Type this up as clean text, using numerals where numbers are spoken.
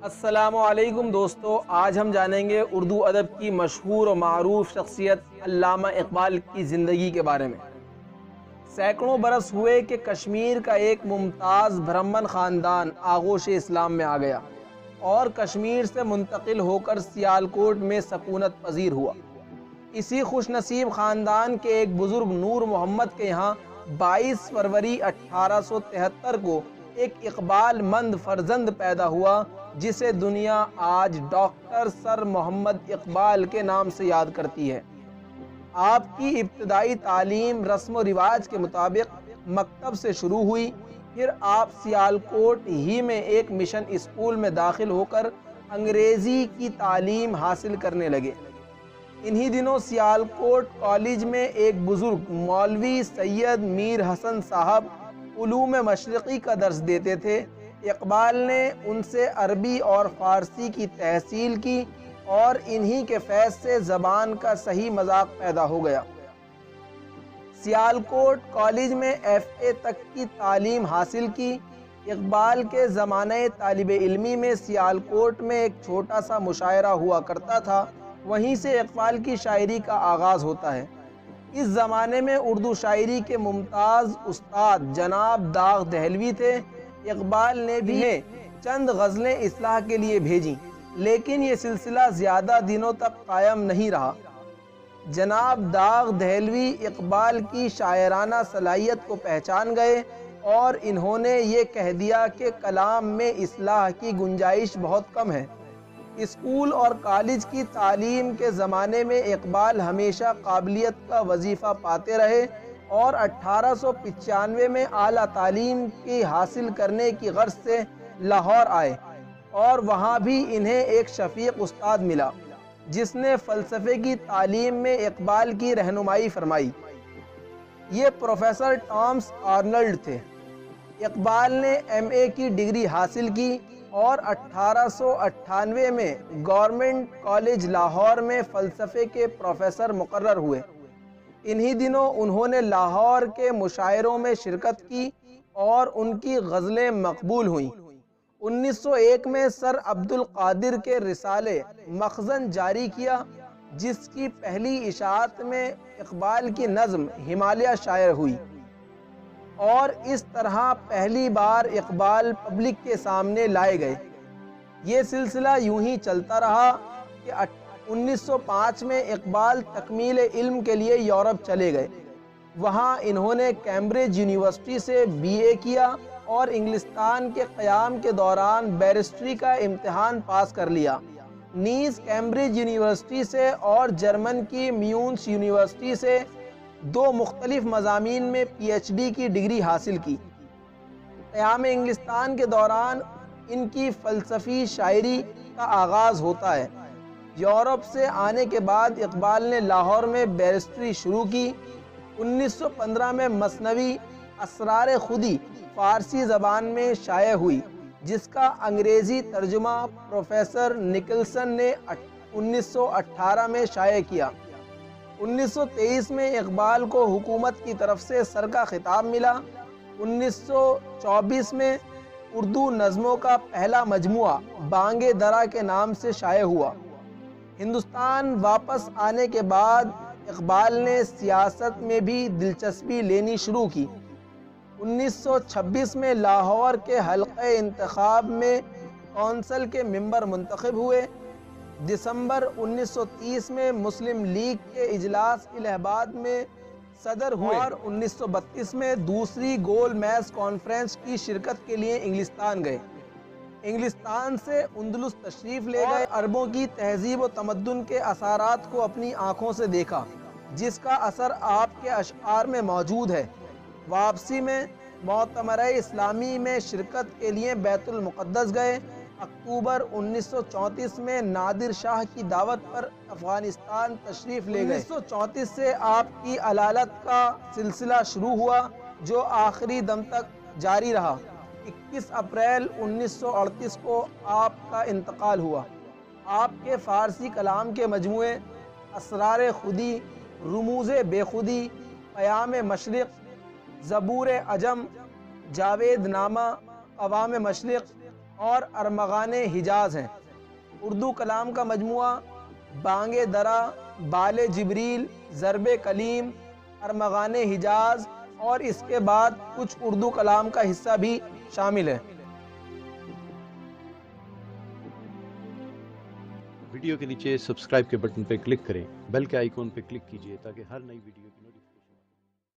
السلام علیکم دوستو، آج ہم جانیں گے اردو ادب کی مشہور و معروف شخصیت علامہ اقبال کی زندگی کے بارے میں۔ سینکڑوں برس ہوئے کہ کشمیر کا ایک ممتاز برہمن خاندان آغوش اسلام میں آ گیا اور کشمیر سے منتقل ہو کر سیالکوٹ میں سکونت پذیر ہوا۔ اسی خوش نصیب خاندان کے ایک بزرگ نور محمد کے یہاں 22 فروری 1873 کو ایک اقبال مند فرزند پیدا ہوا، جسے دنیا آج ڈاکٹر سر محمد اقبال کے نام سے یاد کرتی ہے۔ آپ کی ابتدائی تعلیم رسم و رواج کے مطابق مکتب سے شروع ہوئی، پھر آپ سیالکوٹ ہی میں ایک مشن اسکول میں داخل ہو کر انگریزی کی تعلیم حاصل کرنے لگے۔ انہی دنوں سیالکوٹ کالج میں ایک بزرگ مولوی سید میر حسن صاحب علوم مشرقی کا درس دیتے تھے۔ اقبال نے ان سے عربی اور فارسی کی تحصیل کی اور انہی کے فیض سے زبان کا صحیح مذاق پیدا ہو گیا۔ سیالکوٹ کالج میں FA تک کی تعلیم حاصل کی۔ اقبال کے زمانہ طالب علمی میں سیالکوٹ میں ایک چھوٹا سا مشاعرہ ہوا کرتا تھا، وہیں سے اقبال کی شاعری کا آغاز ہوتا ہے۔ اس زمانے میں اردو شاعری کے ممتاز استاد جناب داغ دہلوی تھے۔ اقبال نے بھی چند غزلیں اصلاح کے لیے بھیجیں، لیکن یہ سلسلہ زیادہ دنوں تک قائم نہیں رہا۔ جناب داغ دہلوی اقبال کی شاعرانہ صلاحیت کو پہچان گئے اور انہوں نے یہ کہہ دیا کہ کلام میں اصلاح کی گنجائش بہت کم ہے۔ اسکول اور کالج کی تعلیم کے زمانے میں اقبال ہمیشہ قابلیت کا وظیفہ پاتے رہے اور 1895 میں اعلیٰ تعلیم کی حاصل کرنے کی غرض سے لاہور آئے اور وہاں بھی انہیں ایک شفیق استاد ملا، جس نے فلسفے کی تعلیم میں اقبال کی رہنمائی فرمائی۔ یہ پروفیسر ٹامس آرنلڈ تھے۔ اقبال نے MA کی ڈگری حاصل کی اور 1898 میں گورنمنٹ کالج لاہور میں فلسفے کے پروفیسر مقرر ہوئے۔ انہی دنوں انہوں نے لاہور کے مشاعروں میں شرکت کی اور ان کی غزلیں مقبول ہوئیں۔ 1901 میں سر عبدالقادر کے رسالے مخزن جاری کیا، جس کی پہلی اشاعت میں اقبال کی نظم ہمالیہ شائع ہوئی، اور اس طرح پہلی بار اقبال پبلک کے سامنے لائے گئے۔ یہ سلسلہ یوں ہی چلتا رہا کہ 1905 میں اقبال تکمیل علم کے لیے یورپ چلے گئے۔ وہاں انہوں نے کیمبرج یونیورسٹی سے BA کیا اور انگلستان کے قیام کے دوران بیرسٹری کا امتحان پاس کر لیا۔ نیز کیمبرج یونیورسٹی سے اور جرمن کی میونس یونیورسٹی سے 2 مختلف مضامین میں PhD کی ڈگری حاصل کی۔ قیام انگلستان کے دوران ان کی فلسفی شاعری کا آغاز ہوتا ہے۔ یورپ سے آنے کے بعد اقبال نے لاہور میں بیرسٹری شروع کی۔ 1915 میں مثنوی اسرار خودی فارسی زبان میں شائع ہوئی، جس کا انگریزی ترجمہ پروفیسر نکلسن نے 1918 میں شائع کیا۔ 1923 میں اقبال کو حکومت کی طرف سے سر کا خطاب ملا۔ 1924 میں اردو نظموں کا پہلا مجموعہ بانگ درا کے نام سے شائع ہوا۔ ہندوستان واپس آنے کے بعد اقبال نے سیاست میں بھی دلچسپی لینی شروع کی۔ 1926 میں لاہور کے حلقہ انتخاب میں کونسل کے ممبر منتخب ہوئے۔ دسمبر 1930 میں مسلم لیگ کے اجلاس الہ آباد میں صدر ہوئے اور 1932 میں دوسری گول میز کانفرنس کی شرکت کے لیے انگلستان گئے۔ انگلستان سے اندلس تشریف لے گئے، عربوں کی تہذیب و تمدن کے اثرات کو اپنی آنکھوں سے دیکھا، جس کا اثر آپ کے اشعار میں موجود ہے۔ واپسی میں معتمرہ اسلامی میں شرکت کے لیے بیت المقدس گئے۔ اکتوبر 1934 میں نادر شاہ کی دعوت پر افغانستان تشریف لے گئے۔ 1934 سے آپ کی علالت کا سلسلہ شروع ہوا، جو آخری دم تک جاری رہا۔ 21 اپریل 1938 کو آپ کا انتقال ہوا۔ آپ کے فارسی کلام کے مجموعے اسرار خودی، رموز بے خودی، پیام مشرق، زبور عجم، جاوید نامہ، قوام مشرق، اور ارمغان حجاز ہیں۔ اردو کلام کا مجموعہ بانگ درا، بال جبریل، ضرب کلیم، ارمغان حجاز اور اس کے بعد کچھ اردو کلام کا حصہ بھی شامل ہے۔ ویڈیو کے نیچے سبسکرائب کے بٹن پہ کلک کریں، بیل کے آئیکن پہ کلک کیجئے تاکہ ہر نئی ویڈیو کی نوٹیفیکیشن